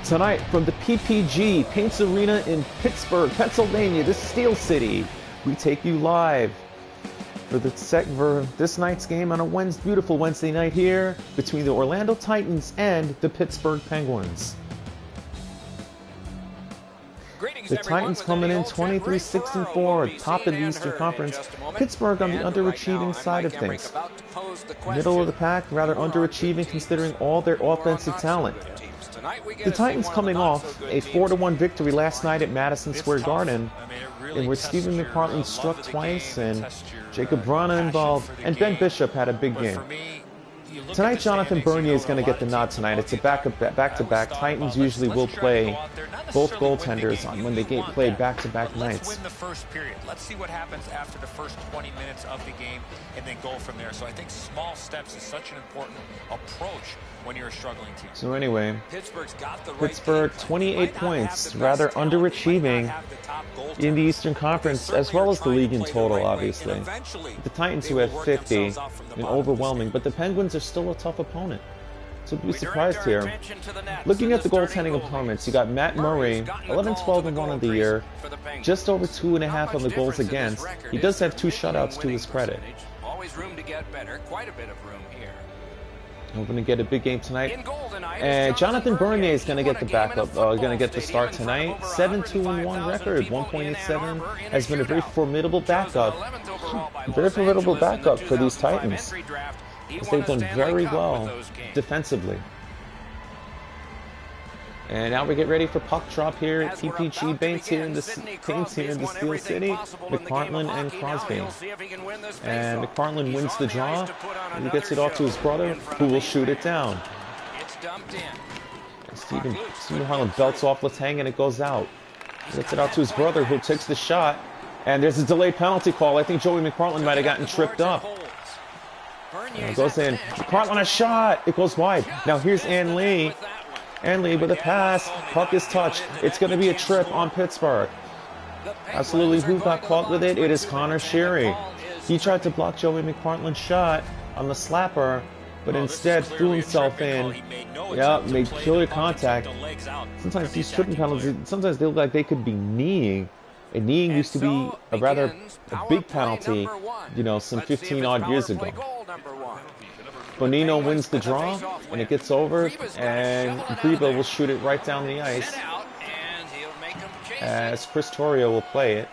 Tonight from the PPG Paints Arena in Pittsburgh, Pennsylvania, the Steel City, we take you live for this night's game on a beautiful Wednesday night here between the Orlando Titans and the Pittsburgh Penguins. The Titans coming in 23-6-4, top of the Eastern Conference. Pittsburgh on the underachieving side of things. Middle of the pack, rather underachieving considering all their offensive talent. The Titans coming off a 4-1 victory last night at Madison Square Garden, in which Stephen McPartland struck twice and Jacob Vrana involved, and Ben Bishop had a big game. Tonight, Jonathan Bernier is going to get the nod tonight. It's a back-to-back. Titans usually will play both goaltenders on when they play back-to-back nights. Win the first period. Let's see what happens after the first 20 minutes of the game and then go from there. So I think small steps is such an important approach when you're a struggling team. So anyway, Pittsburgh 28 points, rather underachieving in the Eastern Conference as well as the league in total, obviously. The Titans, who have 50, and overwhelming, but the Penguins are still a tough opponent. So be surprised here. Looking at the goaltending opponents, you got Matt Murray, 11-12-1 of the year, just over 2.5 on the goals against. He does have 2 shutouts to his credit. Always room to get better, quite a bit of room here. We're going to get a big game tonight. And Jonathan Bernier is going to get the backup, going to get the start tonight. 7-2-1 record, 1.87, has been a very formidable backup. Very formidable backup for these Titans, because they've done very well defensively. And now we get ready for puck drop here at PPG Paints here in the Steel City. McPartland and Crosby. And McPartland wins the draw. And he gets it off to his brother, who will shoot it down. Stephen McPartland belts off Letang and it goes out. He gets it out to his brother, who takes the shot. And there's a delayed penalty call. I think Joey McPartland might have gotten tripped up. And it goes in. McPartland a shot. It goes wide. Now here's Ann Lee. Ann Lee with a pass. Puck is touched. It's going to be a trip on Pittsburgh. Absolutely, who got caught with it? It is Connor Sherry. He tried to block Joey McPartland's shot on the slapper, but instead threw himself in. Yeah, made killer contact. Sometimes these tripping penalties, sometimes they look like they could be kneeing. And kneeing used to be a big penalty, you know, some 15-odd years ago. Bonino wins the draw, and it gets over, and Grebo will shoot it right down the ice, as Chris Torrio will play it,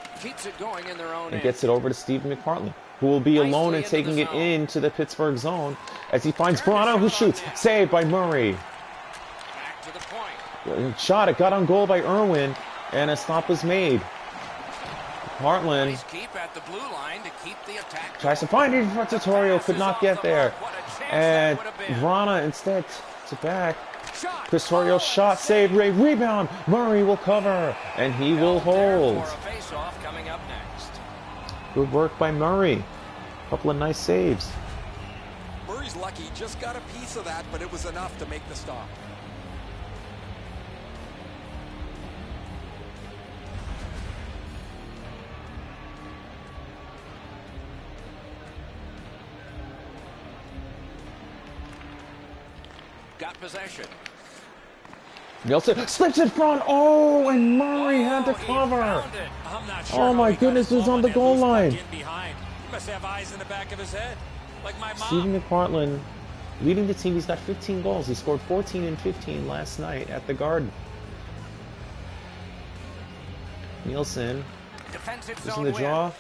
and gets it over to Stephen McPartland, who will be alone and taking it into the Pittsburgh zone, as he finds Brano, who shoots, saved by Murray. Shot, it got on goal by Irwin, and a stop was made. McPartland tries to find it in front of Torrio, could not get there. And Vrana instead to back. Chris Torrio shot, save, rebound. Murray will cover, and he will hold. Good work by Murray. Couple of nice saves. Murray's lucky, just got a piece of that, but it was enough to make the stop. Got possession. Nelson slips in front. Oh, and Murray had to cover. Oh my goodness, it was on the goal line. He must have eyes in the back of his head, like my mom. Stephen McPartland leading the team. He's got 15 goals. He scored 14 and 15 last night at the Garden. Nielsen is in the draw.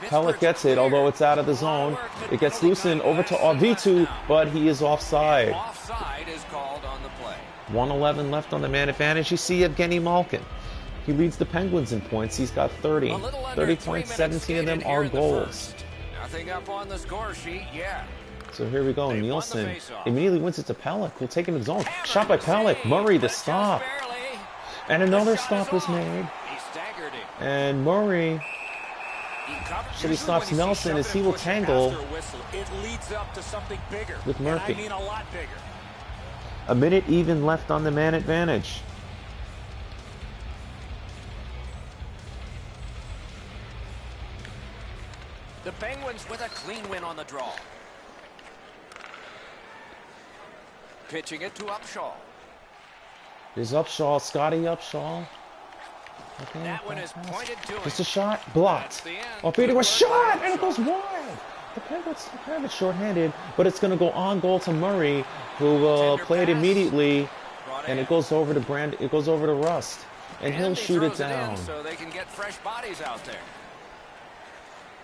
Pellet gets it, although it's out of the zone. It gets loosened over to Avitu, but he is offside. Offside is called on the play. 1:11 left on the man advantage. You see Evgeny Malkin. He leads the Penguins in points. He's got 30. 30 points, 17 of them are goals. Nothing up on the score sheet yet. So here we go. Nielsen immediately wins it to Pellet. We'll take him to the zone. Shot by Pellet. Murray the stop. And another stop was made. And Murray... So he stops Nelson as he will tangle with Murphy. A minute even left on the man advantage. The Penguins with a clean win on the draw. Pitching it to Upshaw. Here's Upshaw, Scotty Upshaw. Okay, That one is pointed to just him. a shot, blocked. Oh, beating a shot, and it goes wide. The Penguins have it short-handed, but it's going to go on goal to Murray, who will play it immediately, and it goes over to It goes over to Rust, and he'll shoot it down. So they can get fresh bodies out there.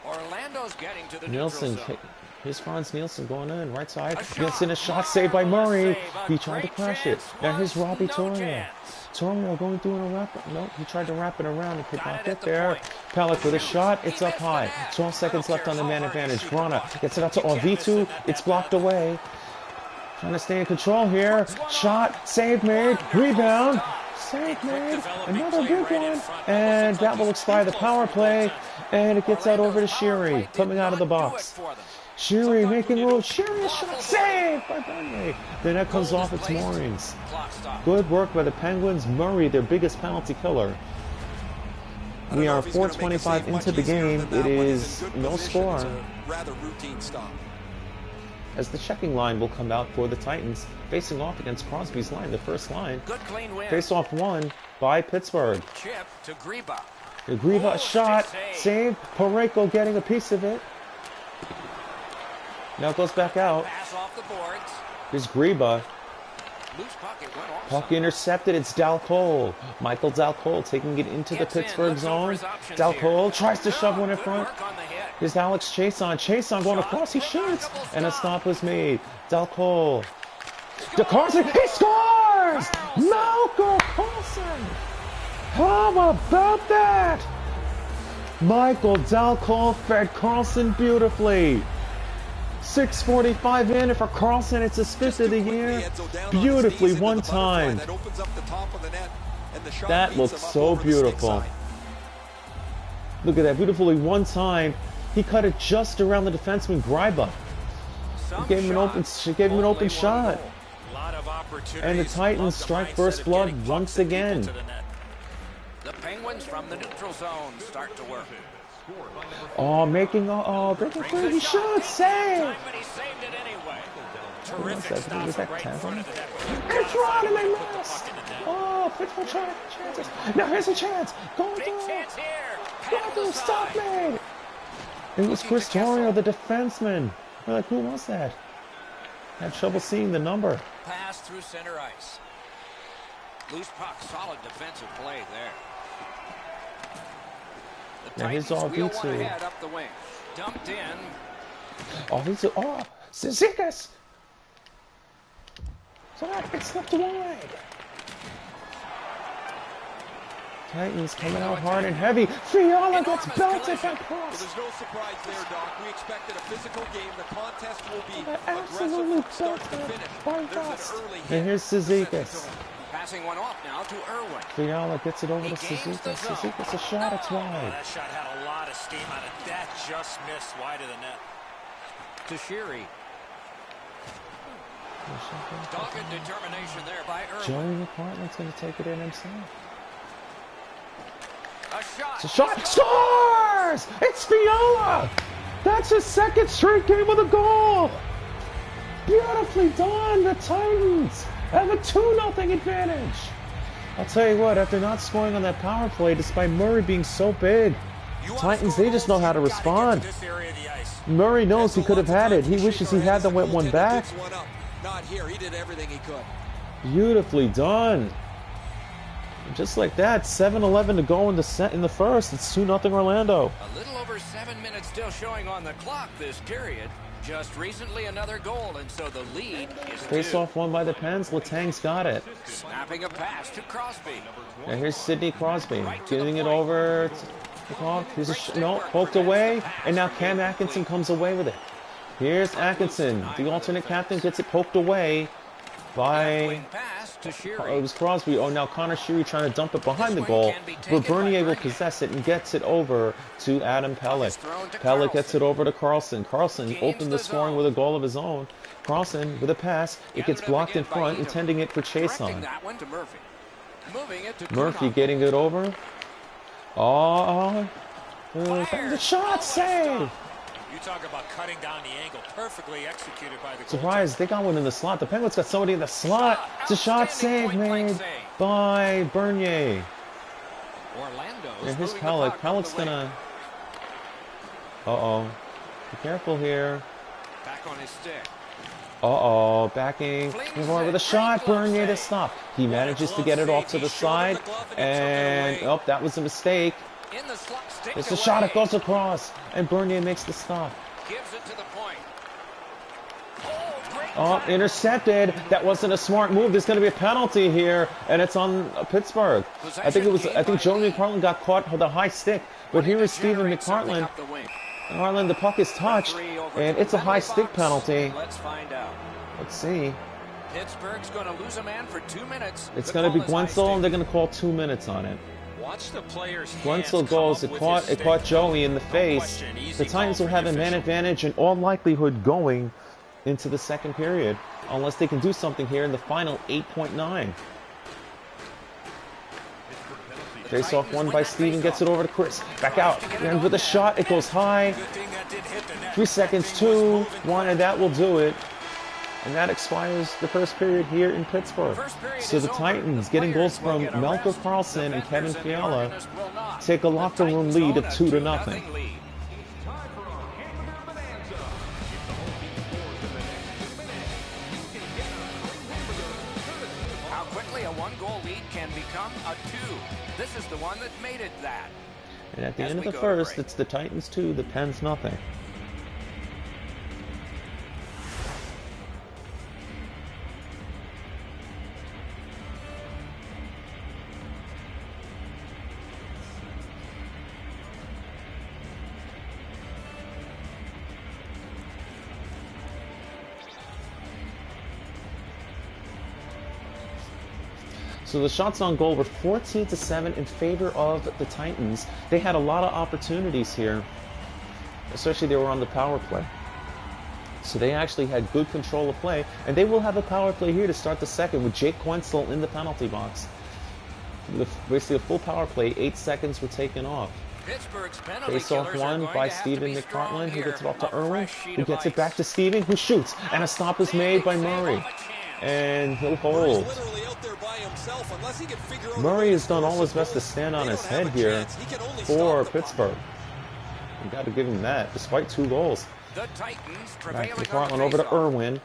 Orlando's getting to the Nielsen, neutral zone. here's Franz Nielsen going in, right side. Nielsen, a shot saved by Murray. He tried to crash it. Now here's Robbie Torrio. Torrio going through in a wrap. Nope, he tried to wrap it around and could not get there. Pellick with a shot. It's up high. 12 seconds left on the man advantage. Grana gets it out to Orvitu. It's blocked away. Trying to stay in control here. Shot, save made, rebound. Save made, another big one, and that will expire the power play, and it gets out over to Sheary, coming out of the box. Sheary making room, Sheary, a shot saved by Bernier. Then that comes off its moorings. Good work by the Penguins. Murray, their biggest penalty killer. We are 4:25 into the game. It is no score. Rather routine stop. As the checking line will come out for the Titans, facing off against Crosby's line, the first line. Good clean win. Face-off won by Pittsburgh. Chip to Greba. Greba, a shot, saved. Pareko getting a piece of it. Now it goes back out. Pass off the boards. Here's Greba. Loose puck, it went off. Puck intercepted. It's Dal Cole. Michael Dal Cole taking it into the Pittsburgh zone. Dal Cole tries to shove one in front. Here's Alex Chason. Chason going across. He shoots. And a stop was made. Dal Cole. DeCarson. He scores! Malcolm Carlson. How about that? Michael Dal Cole fed Carlson beautifully. 6:45 in, and for Carlson, it's his fifth of the year. Beautifully one time. That looks so beautiful. Look at that, beautifully one time. He cut it just around the defenseman Gryba. He gave him an open shot. And the Titans strike first blood once again. The Penguins from the neutral zone start to work. Oh, breaking through. He should save. But he saved it anyway. Terrific stop Was that right in front of the net. It's right, and they missed. Oh, Pittsburgh chances. Now here's a chance. Go Big through. chance here. Go Head through. to the Stop side. me. It was Chris Torrio, the defenseman. We're like, who was that? Had trouble seeing the number. Pass through center ice. Loose puck, solid defensive play there. The Now here's Titans wheel RB2. one ahead up the wing. Dumped in. Zizekas. It's left wide. Titans coming out hard and heavy. Fiala gets belted by Cross. There's no surprise there, Doc. We expected a physical game. The contest will be Absolutely aggressive from start to belted finish. by There's Rust. an early hit. And here's Zizekas. Passing one off now to Irwin. Fiala gets it over to He gains the Zizekas. zone. Zizekas, a shot, it's wide. That shot had a lot of steam on it. That just missed wide of the net. To Sheary. Dogged determination there by Irwin. Joey McPartland's going to take it in himself. A shot. It's a shot. Scores! It's Fiala! That's his second straight game with a goal! Beautifully done, the Titans have a 2-0 advantage. I'll tell you what, after not scoring on that power play, despite Murray being so big, Titans, they just know how to respond. Murray knows he could have had it. He wishes he had the wet one back. Not here. He did everything he could. Beautifully done. Just like that, 7:11 to go in the first. It's 2-0 Orlando. A little over 7 minutes still showing on the clock this period. Just recently another goal, and so the lead is Face-off won by the Pens. Letang's got it. snapping a pass to Crosby. And here's Sidney Crosby giving it over to Clark. Here's poked away, and now Cam Atkinson comes away with it. Here's Atkinson, the alternate captain, gets it poked away by... Wing pass to Sheary. It was Crosby. Oh, now Connor Sheary trying to dump it behind the goal. But Bernier will possess it and gets it over to Adam Pellick. Pellick gets it over to Carlson. Carlson opened the scoring with a goal of his own. Carlson with a pass. It gets blocked in front, intending it for Chason. That one to Murphy. Moving it to Murphy Kunal. getting it over. The shot save. You talk about cutting down the angle. Perfectly executed by the Surprise, they got one in the slot. The Penguins got somebody in the slot. It's a shot Outstanding save point-blank made save. by Bernier. Orlando's And here's moving the Pellick. puck up Pellick's the wing. gonna... Uh-oh. Be careful here. Back on his stick. Uh-oh. Backing. More with a shot. Bernier to stop. He manages to get it off to the side. And... Oh, that was a mistake. In the slot, stick It's a away. shot. It goes across. And Bernier makes the stop. Gives it to the point. Oh, intercepted. That wasn't a smart move. There's going to be a penalty here, and it's on Pittsburgh. I think Joey McPartland got caught with a high stick, but here is Stephen McPartland. McPartland, the puck is touched, and it's a high stick penalty. Let's find out. Let's see. Pittsburgh's going to lose a man for 2 minutes. It's The going to be call is high Guentzel, and stick. they're going to call 2 minutes on it. Watch the player's hands Guentzel goes. come It up with caught his Joey in the face. question, easy The Titans call will for have the a man official. advantage in all likelihood going into the second period, unless they can do something here in the final 8.9. Face off one by Steven, gets it over to Chris. Back out, and with a shot, it goes high. Good thing that did hit the net. 3 seconds, 2, 1, and that will do it. And that expires the first period here in Pittsburgh. So the Titans, getting goals from Melker Carlson and Kevin Fiala, take a locker room lead of 2-0. lead. How quickly a one-goal lead can become a 2. This is the one that made it that. And at the As end of we the go to first, break. it's the Titans 2, the Pens nothing. So the shots on goal were 14-7 in favor of the Titans. They had a lot of opportunities here, especially they were on the power play. So they actually had good control of play, and they will have a power play here to start the second with Jake Guentzel in the penalty box. Basically a full power play, 8 seconds were taken off. Pittsburgh's penalty Face off killers are one going by to have to Stephen be strong McPartland, who here. gets it off to A Irwin, fresh sheet who of gets it ice. back to Stephen, who shoots, and a stop is made by Murray. And he'll hold. Murray has done all his best to stand on his head here for Pittsburgh. You got to give him that, despite 2 goals. The Titans Back prevailing to on the McPartland over to faceoff. Irwin.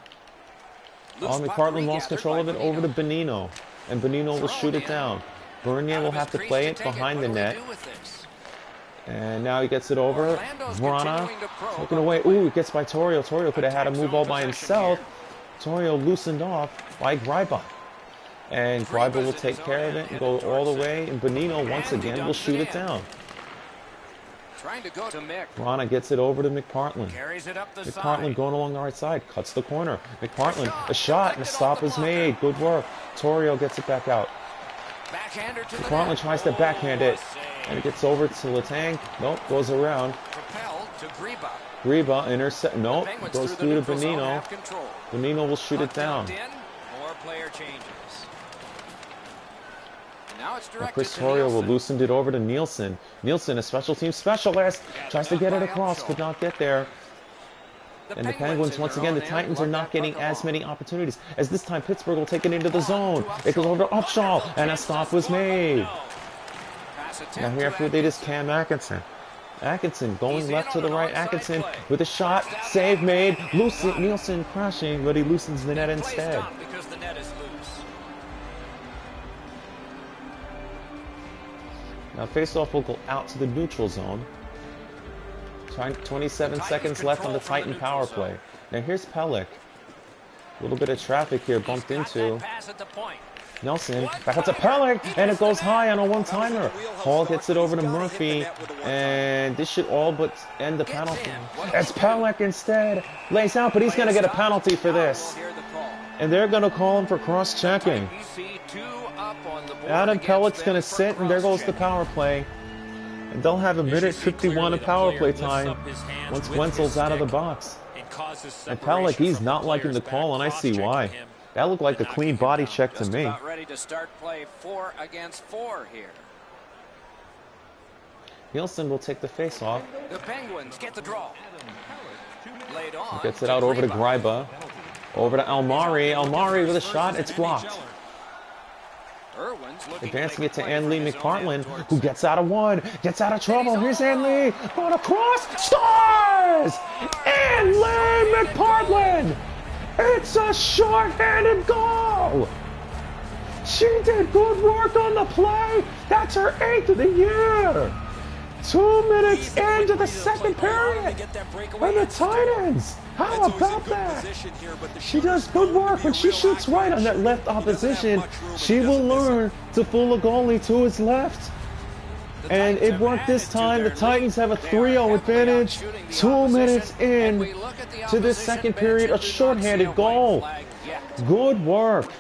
Loose puck McPartland lost regathered control by of it over to Bonino. And Bonino will shoot it down. Bernier will have to play it behind the net. And now he gets it over. Vrana taken away. Ooh, it gets by Torrio. Torrio could have had a move all by himself. Torrio loosened off by Greiba. And Greiba will take care of it and go all the way. And Bonino once again will shoot it down. Trying to go to Mick. Vrana gets it over to McPartland. Carries it up the McPartland side. going along the right side. Cuts the corner. McPartland, a shot and a stop is made. Good work. Torrio gets it back out. Backhander to the McPartland net. tries to backhand it. Save. And it gets over to Letang. Nope, goes around. Propelled to Greba. Greba intercept. Nope, Penguins goes the through to neutral zone, Bonino. have control. Bonino will shoot it Puck down. dumped in. More player changes. And now it's Now directed Chris to Torrio will Nielsen. loosened it over to Nielsen. Nielsen, a special team specialist, tries to get it across, could not get there. And the Penguins, in once their again, own the end, Titans are lug not that getting puck as along. many opportunities, as this time Pittsburgh will take it into the zone. It goes over to Upshaw, and a stop was made. Pass attempt Now here to after they just Atkinson. Cam Atkinson. Atkinson going He's in left to on the an right. onside Atkinson play. with a shot, save made. Nielsen crashing, but he loosens the net Play instead. stopped because the net is loose. Now faceoff will go out to the neutral zone. 27 seconds left on the Titan power play. Now here's Pellick. A little bit of traffic here bumped Got into. that pass at the point. Nelson, back up to Pellick, and it goes high on a one-timer. Hall gets it over to Murphy, and this should all but end the penalty. It's Pellick instead. Lays out, but he's going to get a penalty for this. We'll hear the call. And they're going to call him for cross-checking. You see 2 up on the board Adam against Pellick's them going to for sit, and there goes the cross-checking. power play. And they'll have a As you minute see 51 clearly, of the power player play lifts time up his hands once with his Wenzel's out of the stick box. and causes And separation Pellick, he's from not the liking the player's call, and I back, see why. cross-checking him. That looked like a and clean knocking him body down. check to Just me. about ready to start play 4 against 4 here. Nielsen will take the face off. The Penguins get the draw. Laid on. Gets it out over to Greiba. Over to Almari. Almari with a shot. It's blocked. Advancing it to Anlee McPartland, who gets out of one, gets out of trouble. Here's Anlee, going across, scores! Anlee McPartland! It's a short-handed goal! She did good work on the play. That's her 8th of the year. 2 minutes into the second period. And the Titans. How about that? She does good work. When she shoots right on that left opposition, she will learn to fool a goalie to his left. And it worked this time. The Titans have a 3-0 advantage. 2 minutes in to this second period. A shorthanded goal. Good work.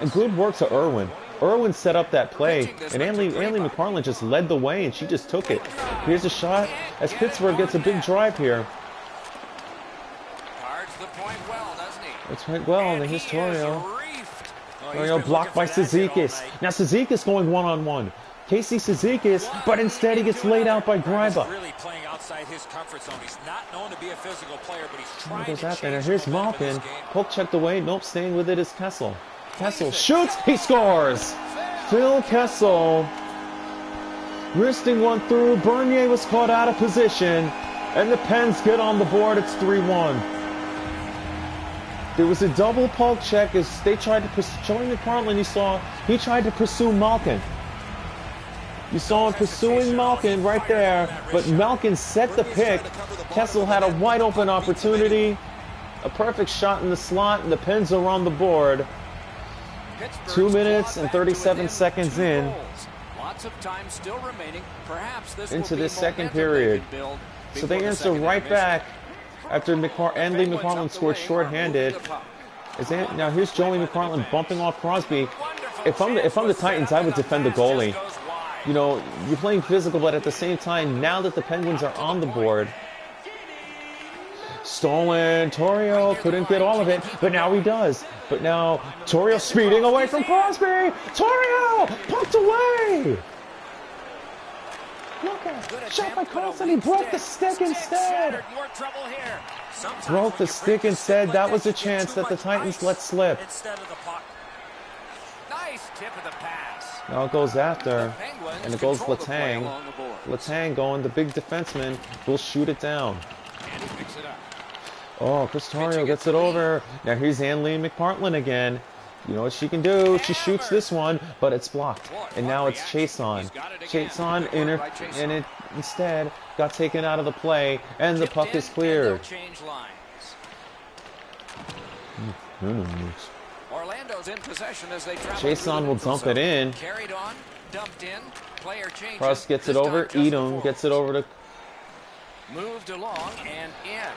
And good work to Irwin. Irwin set up that play, and Anlee McPartland just led the way, and she just took it. Here's a shot as Pittsburgh gets a big drive here. It's went well, and here's Torrio. Torrio blocked by Cizikas. Now Cizikas going one-on-one. Casey Cizikas, but instead he gets laid out by Gryba. Really playing outside his comfort zone. He's not known to be a physical player, but he's trying to change Now here's the rhythm of Malkin. this game. Poke checked away. Nope, staying with it is Kessel. Kessel shoots. He scores. Phil Kessel. Wristing one through. Bernier was caught out of position. And the Pens get on the board. It's 3-1. There was a double poke check as they tried to pursue. Joey McPartland, you saw, he tried to pursue Malkin. You saw him pursuing Malkin right there, but Malkin set the pick. Kessel had a wide open opportunity. A perfect shot in the slot, and the Pens are on the board. 2 minutes and 37 seconds in. Lots of time still remaining. Perhaps this into will this be second momentum period. they can build So before they the answer second right intermission. back after Anlee McPartland scored shorthanded. Now here's Joey McPartland bumping off Crosby. If I'm the Titans, I would defend the goalie. You know, you're playing physical, but at the same time, now that the Penguins are on the board, stolen. Torrio couldn't get all of it, but now he does. But now Torrio speeding away from Crosby. Torrio pumped away. Look at shot by Carlson. He broke the stick instead. Broke the stick instead. That was a chance that the Titans let slip. Nice tip of the pass. Now it goes after, and it goes Letang. Letang going, the big defenseman, will shoot it down. And he picks it up. Oh, Chris Torrio gets it over. Now here's Anlee McPartland again. You know what she can do? She shoots this one, but it's blocked. And now it's Chason. Chason and it instead got taken out of the play, and the puck is cleared. Orlando's in possession as they travel. Chason will dump it in. Carried on, dumped in. Player changes. Cross gets it over. Edom gets it over to moved along and in.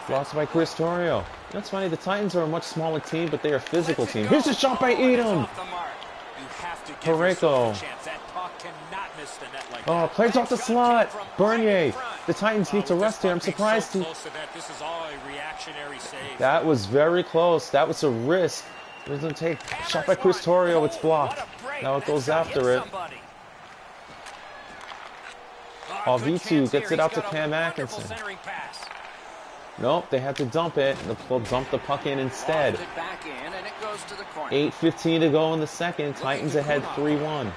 lost by Chris Torrio. That's funny. The Titans are a much smaller team, but they are a physical team. Here's a shot by Edom. Pareko. Oh, plays off the slot. Bernier. The Titans need to rest here. I'm surprised. That was very close. That was a risk. It doesn't take. Shot by Chris Torrio. It's blocked. Now it goes after it. V2 gets it out to Cam Atkinson. Nope, they had to dump it. They'll dump the puck in instead. 8:15 to go in the second. Titans ahead 3-1.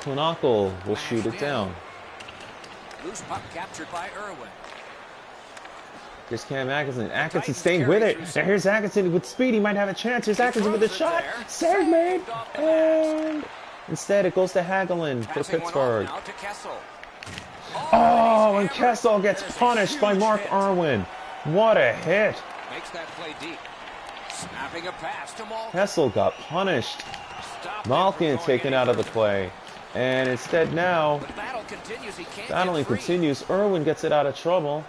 Klonakl will shoot it down. Loose puck captured by Irwin. Here's Cam Atkinson. Atkinson staying with it. Now here's Atkinson with speed. He might have a chance. Here's Atkinson with a shot. Save made. And instead it goes to Hagelin for Pittsburgh. Oh, and Kessel gets punished by Mark Irwin. What a hit. Makes that play deep. Snapping a pass to Malkin. Kessel got punished. Malkin taken out of the play. And instead now, battling continues. Irwin gets it out of trouble.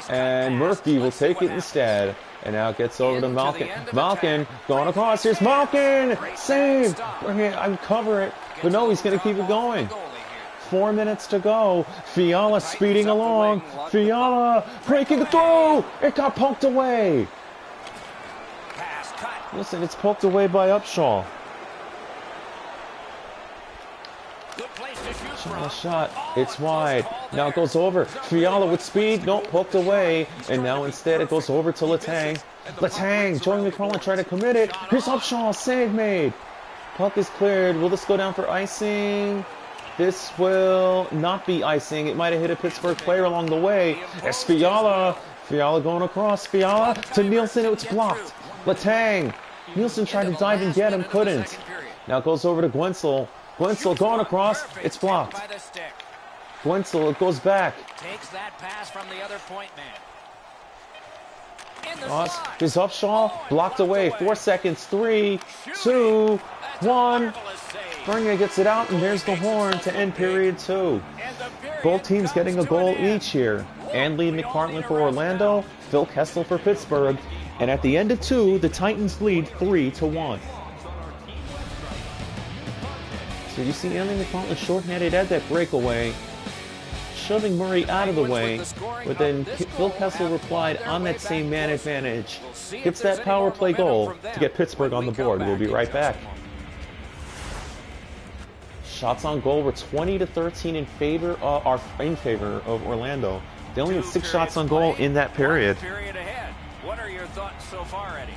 And Murphy will take it instead. And now it gets over to Malkin. Malkin going across. Here's Malkin. Save. I cover it. But no, he's going to keep it going. 4 minutes to go. Fiala speeding along. Fiala breaking through. It got poked away. Listen, it's poked away by Upshaw. Shot. It's wide. Now it goes over. Fiala with speed. Nope, poked away. And now instead it goes over to Letang. Letang. Joey McFarland tried to commit it. Here's Upshaw. Save made. Puck is cleared. Will this go down for icing? This will not be icing. It might have hit a Pittsburgh player along the way. It's Fiala. Fiala going across. Fiala to Nielsen. It's blocked. Letang. Nielsen tried to dive and get him. Couldn't. Now it goes over to Gwensel. Gwensel going across. It's blocked. Gwensel, it goes back. Takes that pass from the other point man. Here's Upshaw. Blocked away. 4 seconds. 3, 2, 1. Bernier gets it out, and there's the horn to end period 2. Both teams getting a goal each here. Anley McPartland for Orlando, Phil Kessel for Pittsburgh. And at the end of 2, the Titans lead 3-1. So you see Anley McPartland shorthanded at that breakaway, shoving Murray out of the way, but then Phil Kessel replied on that same man advantage. Gets that power play goal to get Pittsburgh on the board. We'll be right back. Shots on goal were 20-13 in favor of Orlando. They only had 6 shots on goal in that period. What are your thoughts so far, Eddie?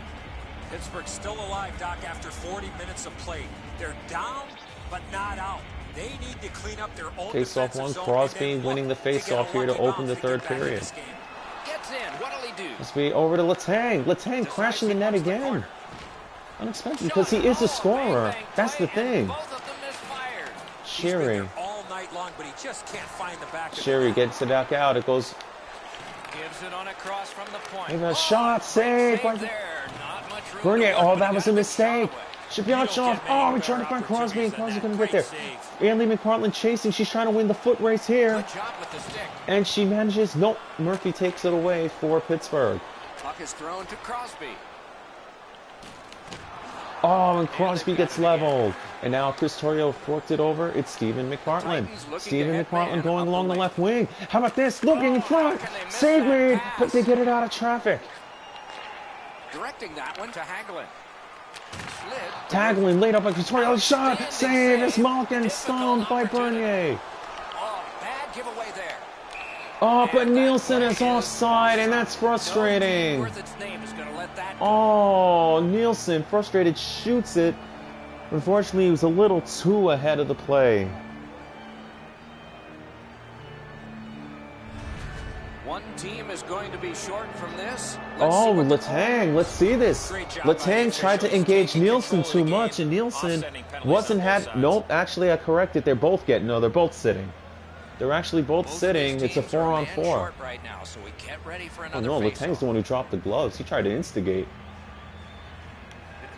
Pittsburgh's still alive, Doc, after 40 minutes of play. They're down, but not out. They need to clean up their own face-off one. Crosby winning the face-off here to open the third period. Gets in. What'll he do? This be over to Letang. Letang crashing the net again. Unexpected because he is a scorer. That's the thing. Sherry. Sherry gets it back out. It goes. Gives it on a cross from the point. And a shot saved by Bernier. Oh, that was a mistake. Shibyachov. Oh, we tried to find Crosby, and Crosby couldn't get there. Anley McPartland chasing. She's trying to win the foot race here. And she manages. Nope. Murphy takes it away for Pittsburgh. Puck is thrown to Crosby. Oh, and Crosby gets leveled. And now Chris Torrio forked it over. It's Stephen McPartland. Stephen McPartland going along the left wing. How about this? Looking in front. Save made, but they get it out of traffic. Directing that one to Hagelin. Hagelin laid up by Chris Torrio. Shot. Save. It's Malkin stunned by Bernier. Oh, bad giveaway there. Oh, but Nielsen is offside, and that's frustrating. Oh, Nielsen, frustrated, shoots it. Unfortunately, he was a little too ahead of the play. One team is going to be short from this. Oh, Letang, let's see this. Letang tried to engage Nielsen too much, and Nielsen nope, actually I corrected. They're both sitting. They're actually both sitting. It's a 4-on-4. Oh no, Letang's the one who dropped the gloves. He tried to instigate.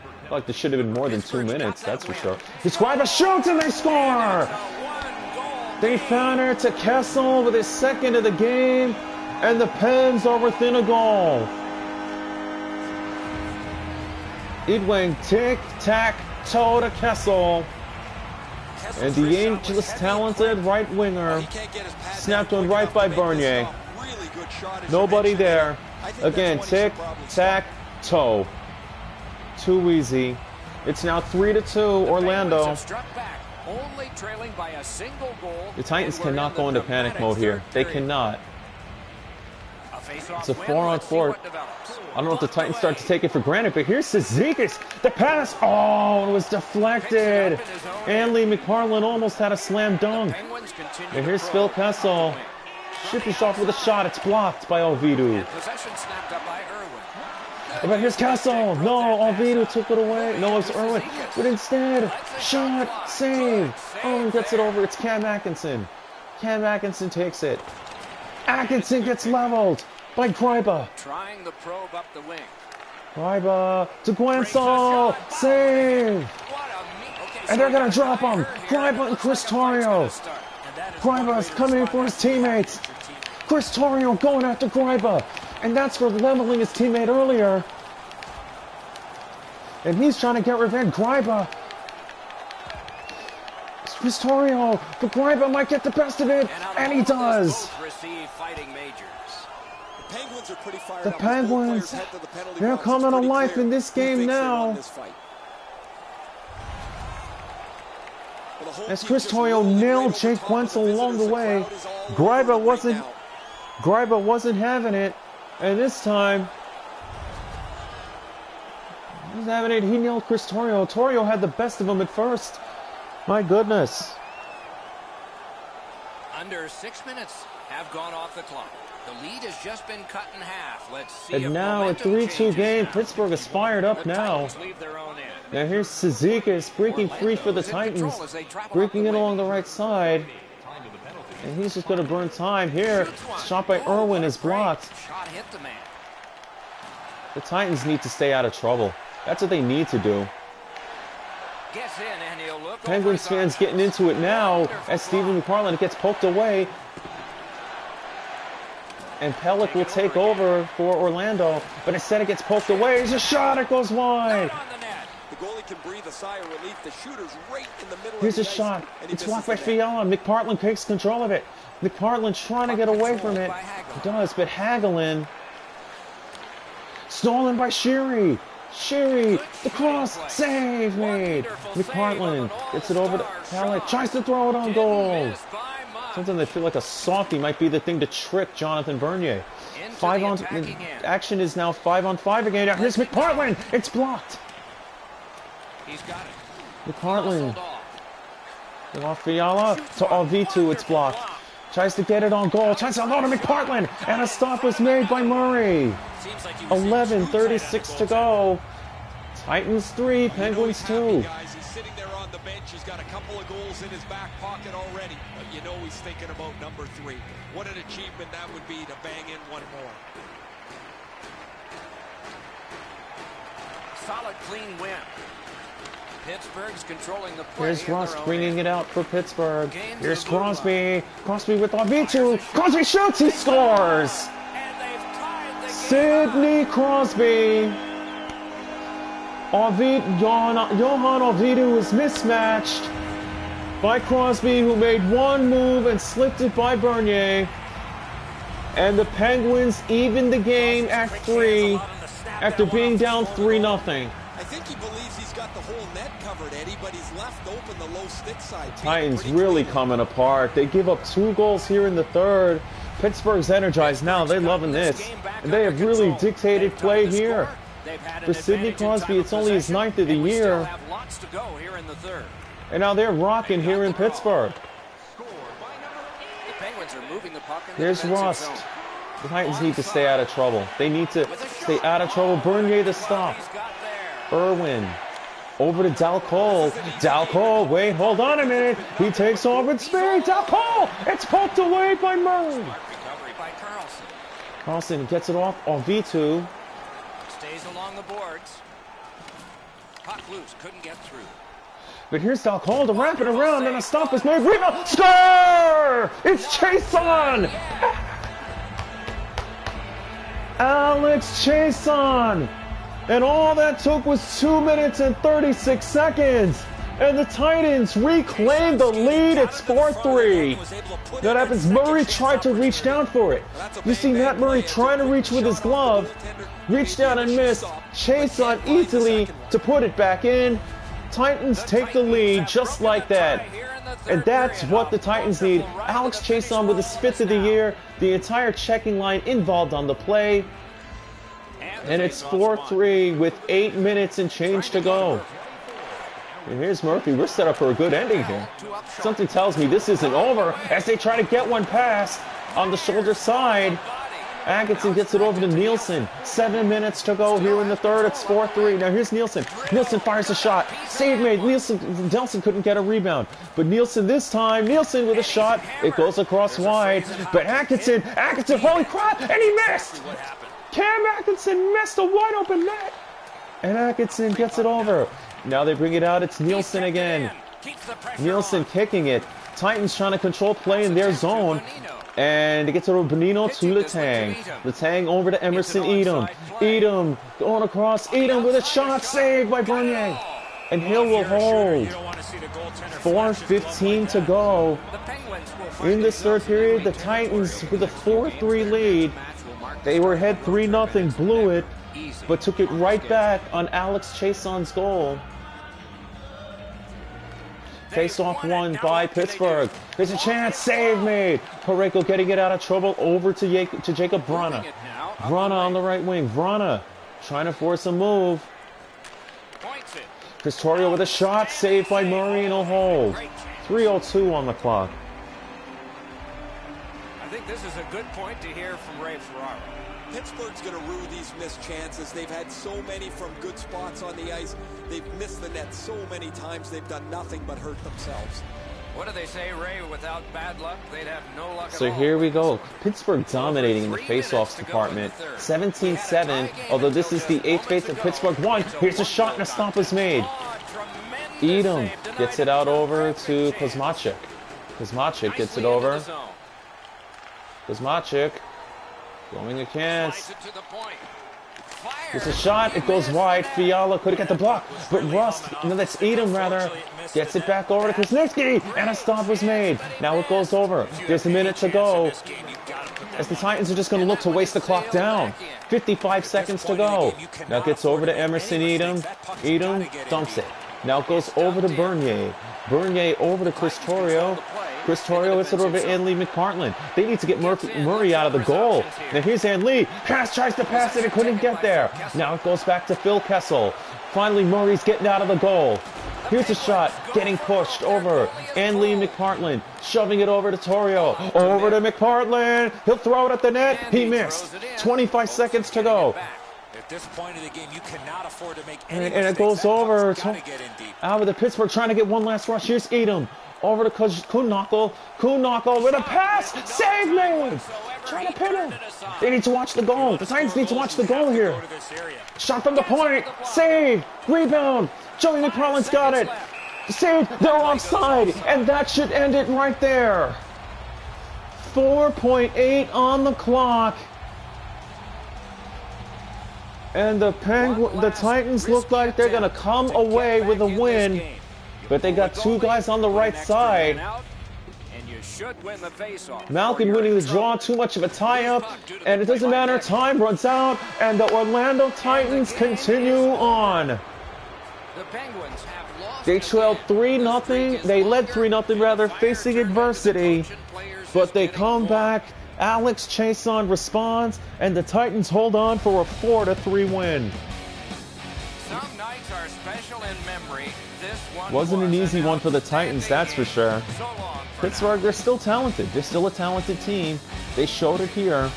I feel like this should have been more than 2 minutes, that's for sure. Greiber shoots and they score! They found her to Kessel with his second of the game, and the Pens are within a goal. It went tic-tac-toe to Kessel. And the ageless talented right winger snapped one right by Bernier. Nobody there. Again, tic-tac-toe. Too easy. It's now 3-2 Orlando. The Titans cannot go into panic mode here. They cannot. It's a 4-on-4. I don't know if the Titans start to take it for granted, but here's Cizikas. The pass. Oh, it was deflected. Anley McPartland almost had a slam dunk. And here's Phil Kessel. Shippers off with a shot. It's blocked by Ovidiu. But here's Kessel. No, Ovidiu took it away. No, it's Irwin. But instead, shot, save. Oh, gets it over. It's Cam Atkinson. Cam Atkinson takes it. Atkinson gets leveled by Greiber. Trying the probe up the wing. Greiber to Gwensel. Save. And they're going to drop him. Greiber and Chris Torrio. Greiber's coming in for his teammates. Chris Torrio going after Greiber. And that's for leveling his teammate earlier. And he's trying to get revenge. Greiber. Chris Torrio. But Greiber might get the best of it. And he does. The Penguins, they're coming to life in this game now. As Chris Torrio nailed Jake Wenzel along the way, Greiber wasn't having it, and this time he was having it. He nailed Chris Torrio. Torrio had the best of him at first. My goodness. Under 6 minutes have gone off the clock. The lead has just been cut in half. Let's see. And now a 3-2 game. Pittsburgh is fired up now. Now here's Cizikas breaking free for the Titans. Breaking it along the right side. And he's just going to burn time here. Shot by Irwin is blocked. The Titans need to stay out of trouble. That's what they need to do. Penguins fans getting into it now as Stephen McFarland gets poked away. And Pellick will take over for Orlando, but instead it gets poked away. There's a shot, it goes wide. The goalie can breathe a sigh of relief. The shooter's right in the middle. Here's a shot. It's blocked by Fiala. McPartland takes control of it. McPartland trying to get away from it. He does, but Hagelin. Stolen by Sheary. Sheary, the cross, save made. McPartland gets it over to Pellick. Tries to throw it on goal. Sometimes I feel like a softie might be the thing to trick Jonathan Bernier. Action is now 5-on-5 again. Now here's McPartland. It's blocked. He's got it. McPartland. Off Fiala to Alvitu. It's blocked. Tries to get it on goal. Tries to load to McPartland. And a stop was made by Murray. 11:36 to go. Titans 3, Penguins 2. He's sitting there on the bench. He's got a couple of goals in his back pocket already. But you know he's thinking about number 3. What an achievement that would be to bang in one more. Solid, clean win. Pittsburgh's controlling the play. Here's Rust bringing it out for Pittsburgh. Here's Crosby. Crosby with Alvitu. Crosby shoots. He scores. Sidney Crosby. Johan Alvitu is mismatched by Crosby, who made one move and slipped it by Bernier. And the Penguins even the game at 3 after being down 3-0. I think he believes he's got the whole net covered, Eddie, but he's left open the low stick side. Titans really coming apart. They give up 2 goals here in the third. Pittsburgh's energized now. They're loving this. And they have really dictated play here. For Sidney Crosby, it's only his 9th of the year. And now they're rocking here in Pittsburgh. There's Rust. The Titans need to stay out of trouble. They need to stay out of trouble. Bernier the stop. Irwin. Over to Dal Cole. Dal Cole, wait, hold on a minute. He takes off with speed. Dal Cole! It's poked away by Murray. Carlson gets it off on V2. Stays along the boards. Puck loose, couldn't get through. But here's Dal Cole to wrap it around, and a stop is made. Rebound! Score! It's Chason! Alex Chason! And all that took was 2 minutes and 36 seconds. And the Titans reclaim the lead. It's 4-3. That happens. Murray tried to reach down for it. You see Matt Murray trying to reach with his glove. Reached down and missed. Chason easily to put it back in. Titans take the lead just like that. And that's what the Titans need. Alex Chason with his 5th of the year. The entire checking line involved on the play. And it's 4-3 with 8 minutes and change to go. And here's Murphy. We're set up for a good ending here. Something tells me this isn't over as they try to get one past on the shoulder side. Atkinson gets it over to Nielsen. 7 minutes to go here in the third. It's 4-3. Now here's Nielsen. Nielsen fires a shot. Save made. Nelson couldn't get a rebound. But Nielsen this time. Nielsen with a shot. It goes across wide. But Atkinson, holy crap, and he missed! Cam Atkinson missed a wide open net. And Atkinson gets it over. Now they bring it out. It's Nielsen again. Nielsen kicking it. Titans trying to control play in their zone. And it gets over Bonino to Letang. Letang over to Emerson Edom. Edom going across. Edom with a shot saved by Bernier. And Hill will hold. 4:15 to go. In this third period, the Titans with a 4-3 lead. They were ahead 3-0, blew it, but took it right back on Alex Chason's goal. Face-off won by Pittsburgh. There's a chance. Save made. Pareko getting it out of trouble. Over to Jacob Vrana. Vrana on the right wing. Vrana trying to force a move. Pistorio with a shot. Saved by Murray and a hold. 3:02 on the clock. I think this is a good point to hear from Ray Ferraro. Pittsburgh's going to rue these missed chances. They've had so many from good spots on the ice. They've missed the net so many times. They've done nothing but hurt themselves. What do they say, Ray? Without bad luck, they'd have no luck at all. So here we go. Pittsburgh dominating in the face-offs department. 17-7, although this is the 8th face that Pittsburgh won. Here's a shot and a stop was made. Edom gets it out over to Kuzmachik. Kuzmachik gets it over. Kuzmachik going a chance. It's a shot. It goes wide. Fiala couldn't get the block. But Rust, no, that's Edom rather, gets it back over to Kuznitsky. And a stop was made. Now it goes over. There's a minute to go. As the Titans are just going to look to waste the clock down. 55 seconds to go. Now it gets over to Emerson Edom. Edom dumps it. Now it goes over to Bernier. Bernier over to Chris Torrio. Chris Torrio hits it over to Ann Lee McPartland. They need to get Murray out of the goal. Now here's Ann Lee. Tries to pass it and couldn't get there. Now it goes back to Phil Kessel. Finally, Murray's getting out of the goal. Here's a shot, getting pushed over. Ann Lee McPartland shoving it over to Torrio. Over to McPartland. He'll throw it at the net. He missed. 25 seconds to go. At this point of the game, you cannot afford to make any and it goes over out of the Pittsburgh trying to get one last rush. Here's Edom. Over to Kuhnackel. Kuhnackel with a pass. Save made. Trying to pin him. They need to watch the goal. The Titans need to watch the goal here. Shot from the point. Save. Rebound. Joey McParland's got it. Save. They're offside. And that should end it right there. 4.8 on the clock. And the Titans look like they're going to come away with a win. But they got two guys on the right side. Malkin winning the draw, too much of a tie-up. And it doesn't matter, time runs out. And the Orlando Titans continue on. They trailed 3-0. They led 3-0 rather, facing adversity. But they come back. Alex Chason responds, and the Titans hold on for a 4-3 win. Some nights are special in memory. This one wasn't an easy one for the Titans, that's for sure. Pittsburgh, they're still talented. They're still a talented team. They showed it here.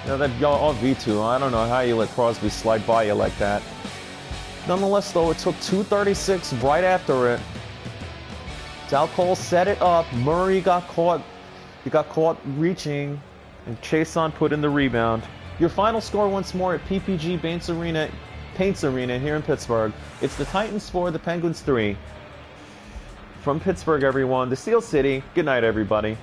Now that y'all V2, I don't know how you let Crosby slide by you like that. Nonetheless, though, it took 2:36 right after it. Dal Cole set it up. Murray got caught. He got caught reaching, and Chason put in the rebound. Your final score once more at PPG Paints Arena here in Pittsburgh. It's the Titans 4, the Penguins 3. From Pittsburgh, everyone, the Steel City. Good night, everybody.